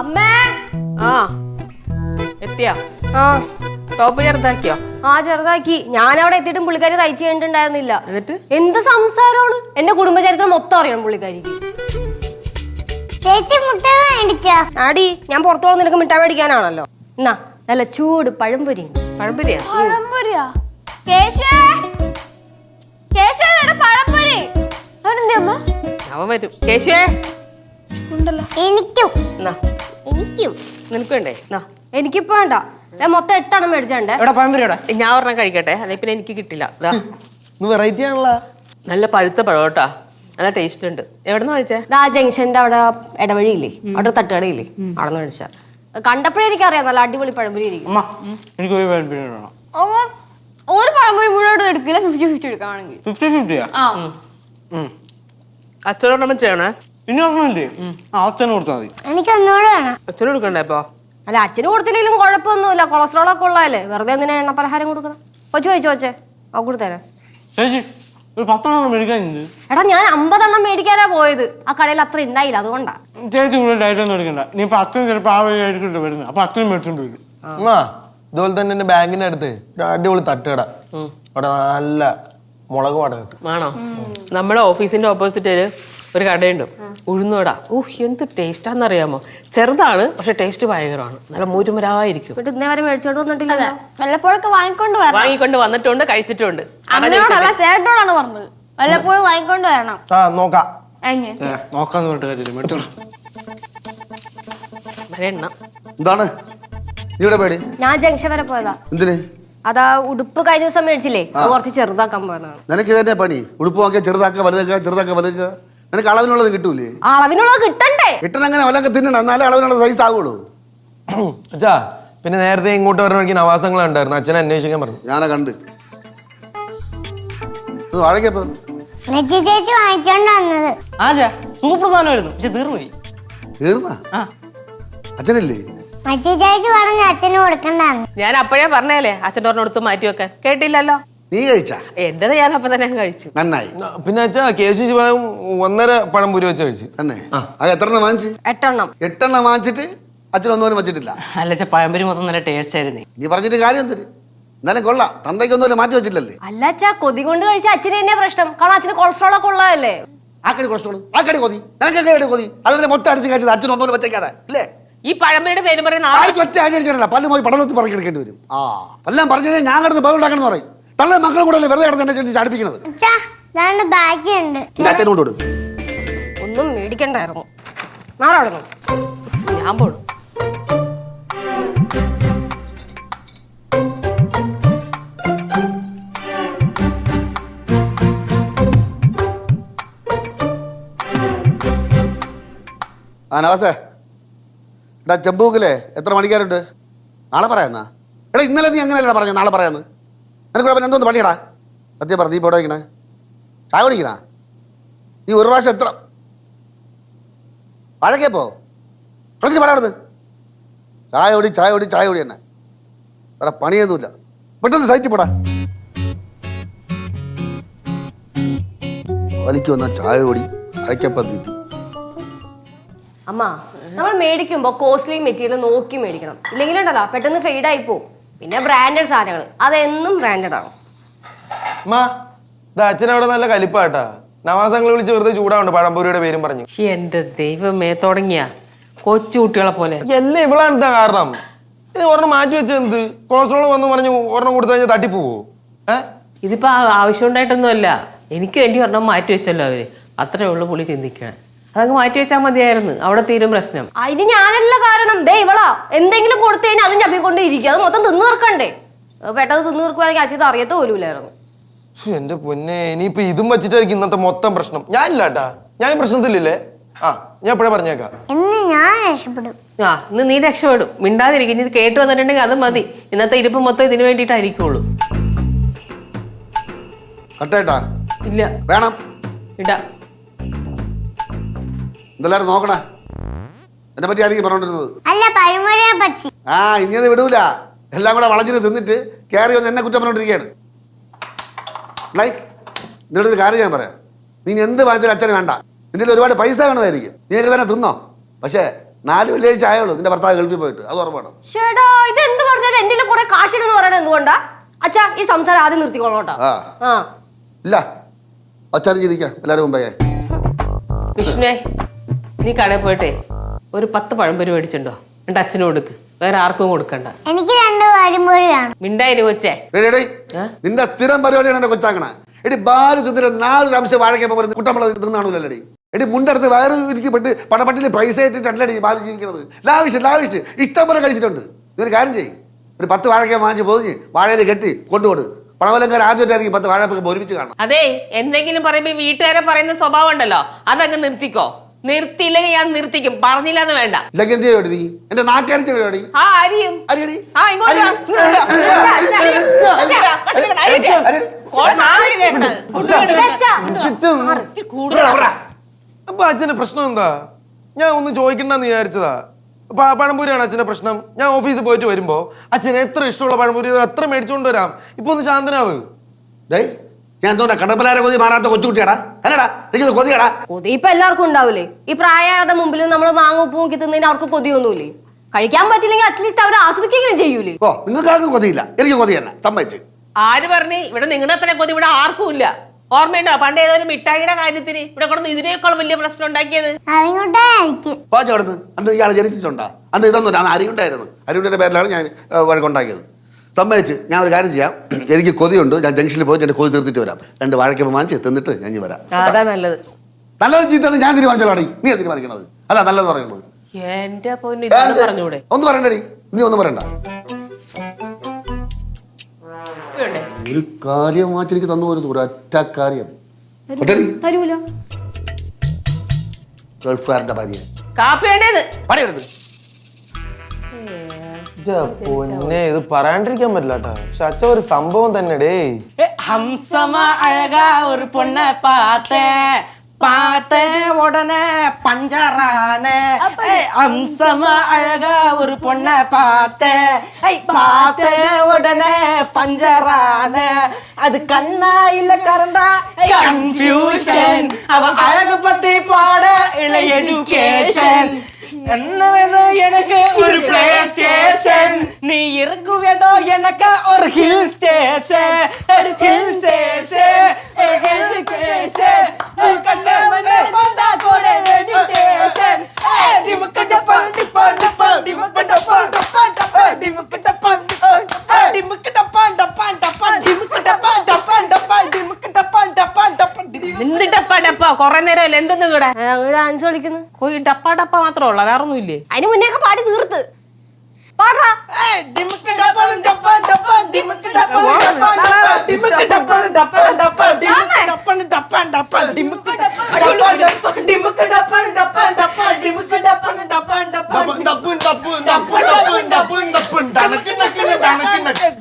അമ്മേ ആ എത്തിയാ ആ ടോപ്പ് ചെറുതാക്കിയോ? ആ ചെറുതാക്കി. ഞാൻ അവിടെ എത്തിയിട്ടും പുള്ളിക്കാരി തയ്ച്ചു കഴിഞ്ഞിട്ടുണ്ടായിരുന്നില്ല. എന്നിട്ട് എന്ത് സംസാരമാണ്! എന്റെ കുടുംബചരിത്രം മൊത്തം അറിയണം പുള്ളിക്കാരിക്ക്. ആടി ഞാൻ പുറത്തോളം നിനക്ക് മിഠായി മേടിക്കാനാണല്ലോ. എന്നാ നല്ല ചൂട് പഴംപൊരി ഉണ്ട്. പഴംപൊരിയാ? അവൻ വരും. കേശുവേ എനിക്കും നിനക്ക് വേണ്ടേ? എനിക്കിപ്പോ വേണ്ട. മൊത്തം 8 എണ്ണം മേടിച്ചോണ്ടേ. ഞാൻ ഒരെണ്ണം കഴിക്കട്ടെ, അല്ലെ പിന്നെ എനിക്ക് കിട്ടില്ല. വെറൈറ്റി ആണല്ലോ. നല്ല പഴുത്ത പഴം കേട്ടാ, നല്ല ടേസ്റ്റ് ഉണ്ട്. എവിടെന്ന് കഴിച്ചേ? ആ ജംഗ്ഷന്റെ അവിടെ ഇടവഴിയില്ലേ, അവിടെ തട്ടുകടയില്ലേ, അവിടെ നിന്ന് മേടിച്ച. കണ്ടപ്പോഴേ എനിക്കറിയാം നല്ല അടിപൊളി പഴംപൊരി ഇരിക്കും. ഒരു പഴംപൊരി മുഴുവൻ എടുക്കില്ല, 50-50 എടുക്കുകയാണെങ്കിൽ. 50-50 അച്ഛനോടൊപ്പം ചെയ്യണേ. ഇനി ഓർമ്മയില്ലേ? അച്ഛന് കൊടുത്താൽ മതി. എനിക്ക് ഒന്നുകൂടെ വേണം. അച്ഛനും കൊടുക്കണ്ടേ ഇപ്പൊ? അല്ല അച്ഛന് കൊടുത്തില്ലെങ്കിലും കുഴപ്പമൊന്നുമില്ല, കൊളസ്ട്രോൾ ഒക്കെ ഉള്ളതല്ലേ, വെറുതെ എന്തിനാ എണ്ണ പലഹാരം കൊടുക്കണം. കൊച്ചു ചോദിച്ചോച്ചേ ആ കൊടുത്തരാം. ചേച്ചി ഒരു 10 എണ്ണം മേടിക്കാൻ. എടാ ഞാൻ 50 എണ്ണം മേടിക്കാനാ പോയത്, ആ കടയിൽ അത്ര ഉണ്ടായില്ല, അതുകൊണ്ടാ. ചേച്ചി കൂടുതൽ ഡയറ്റ് ഒന്നും എടുക്കണ്ട. നീ ഇപ്പൊ അച്ഛൻ ചിലപ്പോൾ ആ വഴി ആയിരിക്കും വരുന്നത്, അപ്പൊ അച്ഛനും മേടിച്ചോണ്ട് വരും. ഇതുപോലെ തന്നെ എന്റെ ബാങ്കിന്റെ അടുത്ത് ഒരു അടിപൊളി തട്ടുകട, അവിടെ നല്ല മുളക് വട കിട്ടും. ആണോ? നമ്മുടെ ഓഫീസിന്റെ ഓപ്പോസിറ്റില് ഒരു കടയുണ്ട്, ഉഴുന്നോട. എന്ത് ടേസ്റ്റാന്നറിയാമോ? ചെറുതാണ് പക്ഷെ ടേസ്റ്റ് ഭയങ്കരമാണ്, നല്ല മുരുമുരായിരിക്കും. ഇന്നേ വരെ മേടിച്ചോണ്ട് വന്നിട്ടില്ല. വല്ലപ്പോഴൊക്കെ വാങ്ങിക്കൊണ്ട് വന്നിട്ടുണ്ട്, കഴിച്ചിട്ടുണ്ട്. അമ്മയോടല്ല ചേട്ടനോടാണ് പറഞ്ഞത്, വല്ലപ്പോഴും വാങ്ങിക്കൊണ്ട് വരണം. നോക്കാം. നോക്കാന്ന് പറഞ്ഞിട്ട് കാര്യമില്ല, മേടിച്ചോളൂ. എന്താണ് ഇവിടെ പേടി? ഞാൻ ജംഗ്ഷൻ വരെ പോയതാ. എന്തിന്? അതാ ഉടുപ്പ് കഴിഞ്ഞ ദിവസം മേടിച്ചില്ലേ, അത് കുറച്ച് ചെറുതാക്കാൻ പോയതാണ്. നിനക്ക് ഇതന്നെ പണി, ഉടുപ്പ് വാങ്ങിയ ചെറുതാക്കുക വലുതാക്കുക ചെറുതാക്കുക വലുതാക്കുക. നിനക്ക് അളവിനുള്ളത് കിട്ടൂലേ? അളവിനുള്ളത് കിട്ടണ്ടേ? കിട്ടണം, അങ്ങനെ വല്ലതൊക്കെ തിന്നണം, എന്നാലേ അളവിനുള്ള സൈസ് ആവുള്ളൂ. അച്ഛാ പിന്നെ നേരത്തെ ഇങ്ങോട്ട് വരണ നവാസങ്ങൾ ഉണ്ടായിരുന്നു, അച്ഛനെ അന്വേഷിക്കാൻ പറഞ്ഞു. ഞാനാ കണ്ട് വാഴക്കപ്പോ ചേച്ചി വാങ്ങിച്ചോണ്ട് വന്നത്. സൂപ്പർ സാധനമായിരുന്നു, പക്ഷെ തീർന്നുപോയി. തീർന്നാ? അച്ഛനില്ലേ? ചേച്ചി പറഞ്ഞ അച്ഛന് കൊടുക്കണ്ടാന്ന്. ഞാൻ അപ്പോഴേ പറഞ്ഞല്ലേ അച്ഛൻ്റെ ഒരെണ്ണടുത്ത് മാറ്റി വെക്കാൻ, കേട്ടില്ലല്ലോ. നീ കഴിച്ചാ? എന്റേത് ഞാൻ അപ്പൊ തന്നെ കഴിച്ചു. നന്നായി. പിന്നെ അച്ഛാ കേശു 1.5 പഴം പുരി വെച്ച് കഴിച്ചു. തന്നെ? അത് എത്ര എണ്ണം വാങ്ങിച്ചു? 8 എണ്ണം. 8 എണ്ണം വാങ്ങിച്ചിട്ട് അച്ഛൻ ഒന്നും വെച്ചിട്ടില്ല. അല്ല പഴംപൊരി മൊത്തം നല്ല ടേസ്റ്റ് ആയിരുന്നു. നീ പറഞ്ഞിട്ട് കാര്യം എന്തിന്? എന്നാലും കൊള്ളാം, തന്തയ്ക്കൊന്നും മാറ്റി വെച്ചില്ലല്ലേ. അല്ല അച്ഛാ, കൊതി കൊണ്ട് കഴിച്ച അച്ഛന് തന്നെ പ്രശ്നം, കാരണം അച്ഛന് കൊളസ്ട്രോൾ ഒക്കെ ഉള്ളതല്ലേ. ആക്കടി കൊളസ്ട്രോൾ, ആക്കടി കൊതി, നിനക്കൊക്കെ കൊതി. അതുകൊണ്ട് മൊത്തം അടിച്ച് കയറ്റി അച്ഛൻ ഒന്നും വെച്ചേക്കാതെ അല്ലേ? ഈ പഴംപൊരിയുടെ പേര് പറയുന്ന ഒറ്റ അടി അടിച്ചാലല്ല പല്ല് പോയി പടലത്ത് പറക്കെടുക്കേണ്ടി വരും. എല്ലാം പറഞ്ഞു ഞാൻ കിടന്ന് ബഹളം ഉണ്ടാക്കണം പറയും. തള്ള മക്കളും കൂടെ വെറുതെ കിടന്ന് എന്നെ ചാടിപ്പിക്കുന്നത്. അച്ഛനോട് ഒന്നും മേടിക്കണ്ടായിരുന്നു. മാറാടുന്നു ഞാൻ പോടും. നവാസേ, എടാ ചെമ്പൂക്കിലെ എത്ര മണിക്കാരുണ്ട്? നാളെ പറയാന്നാ. എടാ ഇന്നലെ നീ എങ്ങനെയല്ല പറഞ്ഞ നാളെ പറയാന്ന്? നിനക്ക് പിന്നെ എന്തോന്ന് പണിയടാ? സത്യം പറ, നീ ഇപ്പോൾ വയ്ക്കണേ? ചായ കുടിക്കണ? നീ ഒരു പ്രാവശ്യം എത്ര വഴക്കേ പോ കളിച്ച് പറയാടുന്നത്? ചായ ഓടി തന്നെ, വേറെ പണിയൊന്നുമില്ല. പെട്ടെന്ന് സൈറ്റിൽ പോടാ. വലിക്ക് വന്ന ചായ ഓടി അയക്കപ്പത്തിട്ട്. അമ്മ, നമ്മൾ മേടിക്കുമ്പോ കോസ്റ്റ്ലി മെറ്റീരിയൽ നോക്കി മേടിക്കണം, ഇല്ലെങ്കിലുണ്ടല്ലോ പെട്ടെന്ന് ഫെയ്ഡ് ആയി പോവും. പിന്നെ ബ്രാൻഡഡ് സാധനങ്ങൾ അതെന്നും ബ്രാൻഡഡ് ആണ്. അച്ഛനവിടെ നല്ല കലിപ്പാട്ടാ, നവാസങ്ങൾ വിളിച്ച് വെറുതെ ചൂടാവുണ്ട് പഴംപൊരിയുടെ പേരും പറഞ്ഞു. എന്റെ ദൈവമേ, തുടങ്ങിയ കൊച്ചു കുട്ടികളെ പോലെ. എല്ലാം ഇവളാണ് എന്താ കാരണം? ഇത് ഒരെണ്ണം മാറ്റി വെച്ചത് എന്ത്? കൊളസ്ട്രോൾ വന്ന് പറഞ്ഞു ഒരെണ്ണം കൊടുത്തു കഴിഞ്ഞാൽ തട്ടിപ്പോവോ? ഇതിപ്പോ ആവശ്യം ഉണ്ടായിട്ടൊന്നും അല്ല, എനിക്ക് വേണ്ടി ഒരെണ്ണം മാറ്റി വെച്ചല്ലോ അവര്, അത്രേ ഉള്ളു പുള്ളി ചിന്തിക്കണേ. അതങ്ങ് മാറ്റി വെച്ചാൽ മതിയായിരുന്നു, അവിടെ തീരും പ്രശ്നം. അതിന് ഞാനല്ല കാരണം, ദേ ഇവളാ എന്തെങ്കിലും കൊടുത്തു കഴിഞ്ഞാൽ അതും ചപ്പിക്കൊണ്ട് ഇരിക്കുക, അത് മൊത്തം തിന്നു തീർക്കണ്ടേ. പെട്ടെന്ന് തിന്നു തീർക്കുവാണെങ്കിൽ അച്ഛത് അറിയത്ത പോലുമില്ലായിരുന്നു. എന്റെ പൊന്നെ, ഇനിയിപ്പൊ ഇതും വെച്ചിട്ടായിരിക്കും ഇന്നത്തെ മൊത്തം പ്രശ്നം. ഞാനില്ലാട്ടാ, ഞാൻ പ്രശ്നത്തിലില്ലേ? ഞാൻ എപ്പോഴേ പറഞ്ഞേക്കാം. ഇന്ന് നീ രക്ഷപ്പെടും, മിണ്ടാതിരിക്കും. ഇത് കേട്ട് വന്നിട്ടുണ്ടെങ്കിൽ അത് മതി. ഇന്നത്തെ ഇരിപ്പ് മൊത്തം ഇതിനു വേണ്ടിയിട്ടായിരിക്കുള്ളൂ. ഇല്ല വേണം ഇടാ. എന്തെല്ലാരും നോക്കണേ, എന്നെ പറ്റി ആയിരിക്കും പറഞ്ഞോണ്ടിരുന്നത്. ഇനിയത് വിടൂല, എല്ലാം കൂടെ വളഞ്ഞിട്ട് തിന്നിട്ട് കയറി വന്ന് എന്നെ കുറ്റം പറഞ്ഞോണ്ടിരിക്കുകയാണ്. നിന്നോട് ഒരു കാര്യം ഞാൻ പറയാം, നീ എന്ത് വാങ്ങിച്ചാലും അച്ഛന് വേണ്ട. നിന്റെ ഒരുപാട് പൈസ വേണമായിരിക്കും, നീയൊക്കെ തന്നെ തിന്നോ. പക്ഷേ 4 വെള്ളിയാഴ്ച ആയുള്ളൂ നിന്റെ ഭർത്താവ് ഗൾഫിൽ പോയിട്ട് അത് ഉറപ്പാണ്. ചേട്ടാ ഇത് എന്ത് പറഞ്ഞാലും എന്റെ കുറെ കാശിടെന്ന് പറയണത് എന്തുകൊണ്ടാ? അച്ഛാ ഈ സംസാരം ആദ്യം നിർത്തിക്കോളോട്ടോ. ആ ഇല്ല അച്ചാരി ചിരിക്കാം എല്ലാവരും മുമ്പേ. വിഷ്ണുവേ നീ കടയിൽ പോയിട്ടേ ഒരു 10 പഴംപൊരി മേടിച്ചിട്ടുണ്ടോ? എൻ്റെ അച്ഛനും കൊടുക്ക്, വേറെ ആർക്കും കൊടുക്കണ്ട. എനിക്ക് 2 പഴംപൊരി വേണം. മിണ്ടായിന് കൊച്ചേ. നിന്റെ സ്ഥിരം പരിപാടിയാണ് എന്നെ കൊച്ചാക്കണേ. എടി ബാല് തിന്നിട്ട് 4 അംശം വാഴക്കപ്പോ പറയുന്നത് കുട്ടമ്പള തിന്നാണല്ലോ. എടി മുണ്ടെടുത്ത് വയറ് ഇരിക്കപ്പെട്ട് പണപ്പട്ടിയിൽ പൈസ ഇട്ടിട്ടല്ലടി ബാല് ജീവിക്കുന്നത്. ലാവിഷ് ഇഷ്ടം പോലെ കഴിച്ചിട്ടുണ്ട്. ഇതൊരു കാര്യം ചെയ്യും, ഒരു 10 വാഴക്ക വാങ്ങിച്ച് പൊതിഞ്ഞ് വാഴയിൽ കെട്ടി കൊണ്ടുപോട്. പണവലങ്കാർ ആദ്യമായിട്ടായിരിക്കും 10 വാഴപ്പൊക്കെ ഒരുമിച്ച് കാണണം. അതെ എന്തെങ്കിലും പറയുമ്പോ വീട്ടുകാരെ പറയുന്ന സ്വഭാവം ഉണ്ടല്ലോ അതങ്ങ് നിർത്തിക്കോ. നിർത്തിയില്ലെങ്കിൽ ഞാൻ നിർത്തിക്കും, പറഞ്ഞില്ലാന്ന് വേണ്ട. ഇല്ലെങ്കിൽ എന്ത് ചെയ്യോടി നീ? എന്റെ നാട്ടുകാരിച്ച പരിപാടി ആ അരിയും അരിയടി ആ ഇങ്ങോട്ട് വാ. അപ്പൊ അച്ഛന്റെ പ്രശ്നം എന്താ? ഞാൻ ഒന്നും ചോദിക്കണ്ടെന്ന് വിചാരിച്ചതാ. പഴംപൊരിയാണ് അച്ഛന്റെ പ്രശ്നം. ഞാൻ ഓഫീസിൽ പോയിട്ട് വരുമ്പോ അച്ഛന് എത്ര ഇഷ്ടമുള്ള പഴംപൊരി അത്ര മേടിച്ചുകൊണ്ട് വരാം. ഇപ്പൊ ഒന്ന് ശാന്തനാവ്. ഞാൻ തോന്നാ കടപ്പലാരെ കൊതി മാറാത്ത കൊച്ചുകുട്ടിയാടാ അല്ലടാ. എനിക്ക് കൊതിയാടാ. കൊതി ഇപ്പൊ എല്ലാവർക്കും ഉണ്ടാവൂലേ? ഈ പ്രായയുടെ മുമ്പിൽ നമ്മൾ മാങ്ങ ഉപ്പ് നോക്കി തിന്നതിന് അവർക്ക് കൊതിയൊന്നുമില്ലേ? കഴിക്കാൻ പറ്റില്ലെങ്കിൽ അറ്റ്ലീസ്റ്റ് അവർ ആസ്വദിക്കുകയും ചെയ്യൂലേ? ഓ നിങ്ങൾക്ക് ആർക്കും കൊതിയില്ല, എനിക്ക് കൊതി തന്നെ സമ്മതിച്ച്. ആര് പറഞ്ഞ് ഇവിടെ നിങ്ങളുടെ അത്ര കൊതി ഇവിടെ ആർക്കും ഇല്ല? ഓർമ്മയുണ്ടോ പണ്ട് ഏതൊരു മിഠായിയുടെ കാര്യത്തിന് ഇവിടെ കൊണ്ടു ഇതിനേക്കാൾ വലിയ പ്രശ്നം ഉണ്ടാക്കിയത്? പാചകടുത്ത് അന്ന് ഇയാൾ ജനിച്ചിട്ടുണ്ടാ? അന്ന് ഇതൊന്നും അന്ന് അരിയുണ്ടായിരുന്നു. അരിയുടെ പേരിലാണ് ഞാൻ വഴക്കുണ്ടാക്കിയത്. സമ്മതിച്ച് ഞാൻ ഒരു കാര്യം ചെയ്യാം. എനിക്ക് കൊതിയുണ്ട്, ഞാൻ ജംഗ്ഷനിൽ പോയിട്ട് എന്റെ കൊതി തീർത്തിട്ട് വരാം. 2 വാഴക്കപ്പം വാങ്ങിച്ച് തിന്നിട്ട് ഞാൻ വരാം. അതാ നല്ലത്. നല്ലത് ചീത്തത് ഞാൻ തീരുമാനിച്ചാലോടി, നീ തീരുമാനിക്കണത് അല്ല നല്ലത് പറയുന്നത്. എന്റെ പൊന്നു ഇതൊന്ന് പറഞ്ഞൂടെ? ഒന്ന് പറയണ്ടടി, നീ ഒന്നും പറയണ്ട. ഒരു കാര്യം മാറ്റി എനിക്ക് തന്നു പോരുന്നു, ഒരൊറ്റ കാര്യം. തരൂല. ഗൾഫുകാരന്റെ ഭാര്യ കാപ്പി വേണ്ടത് പണിയെടുത്ത് പൊന്നെ ഇത് പറയാണ്ടിരിക്കാൻ പറ്റില്ല കേട്ടാ. പക്ഷെ അച്ഛ ഒരു സംഭവം തന്നെ ഡേ. ஹம்சமா அழகா ஒரு பொண்ணை பார்த்தேன் உடனே பஞ்சரான. ஹம்சமா அழகா ஒரு பொண்ணை பார்த்தேன் உடனே பஞ்சரான. அது கண்ணா இல்ல கரண்டா கன்ஃபியூஷன். அவ அழகு பத்தி பாட இல்ல எஜுகேஷன். என்ன வேணும் எனக்கு ஒரு பிளே ஸ்டேஷன். நீ இருக்க வேணும் எனக்கு ஒரு ஹில் ஸ்டேஷன். ஒரு ஹில் ஸ்டேஷன் ஒரு ஹில் ஸ்டேஷன். கண்ணே வந்து வந்தா கூட மெடிடேஷன். டிமுக்கட்ட பாண்டி பாண்டி பாண்டி முக்கட்ட பாண்ட பாண்ட பாண்டி முக்கட்ட பாண்டி பாண்டி முக்கட்ட பாண்ட பாண்ட பாண்டி முக்கட்ட பாண்ட பாண்ட பாண்டி முக்கட்ட பாண்ட பாண்ட பாண்டி. എന്ത് ഡപ്പ ഡപ്പ കൊറേ നേരമല്ല എന്തെന്ന് ഇവിടെ ഡാൻസ് കളിക്കുന്നു. പോയി ഡപ്പ ഡപ്പ മാത്രമല്ല വേറെ ഒന്നും ഇല്ലേ? അതിന് മുന്നേ ഒക്കെ പാടി തീർത്ത് പാടാ. டிமுக்கட்ட பாண்ட பாண்ட பாண்டி முக்கட்ட பாண்ட பாண்ட டிமுக்கட்ட பாண்ட பாண்ட பாண்டி முக்கட்ட பாண்ட பாண்ட பாண்டி முக்கட்ட பாண்ட பாண்ட பாண்டி முக்கட்ட பாண்ட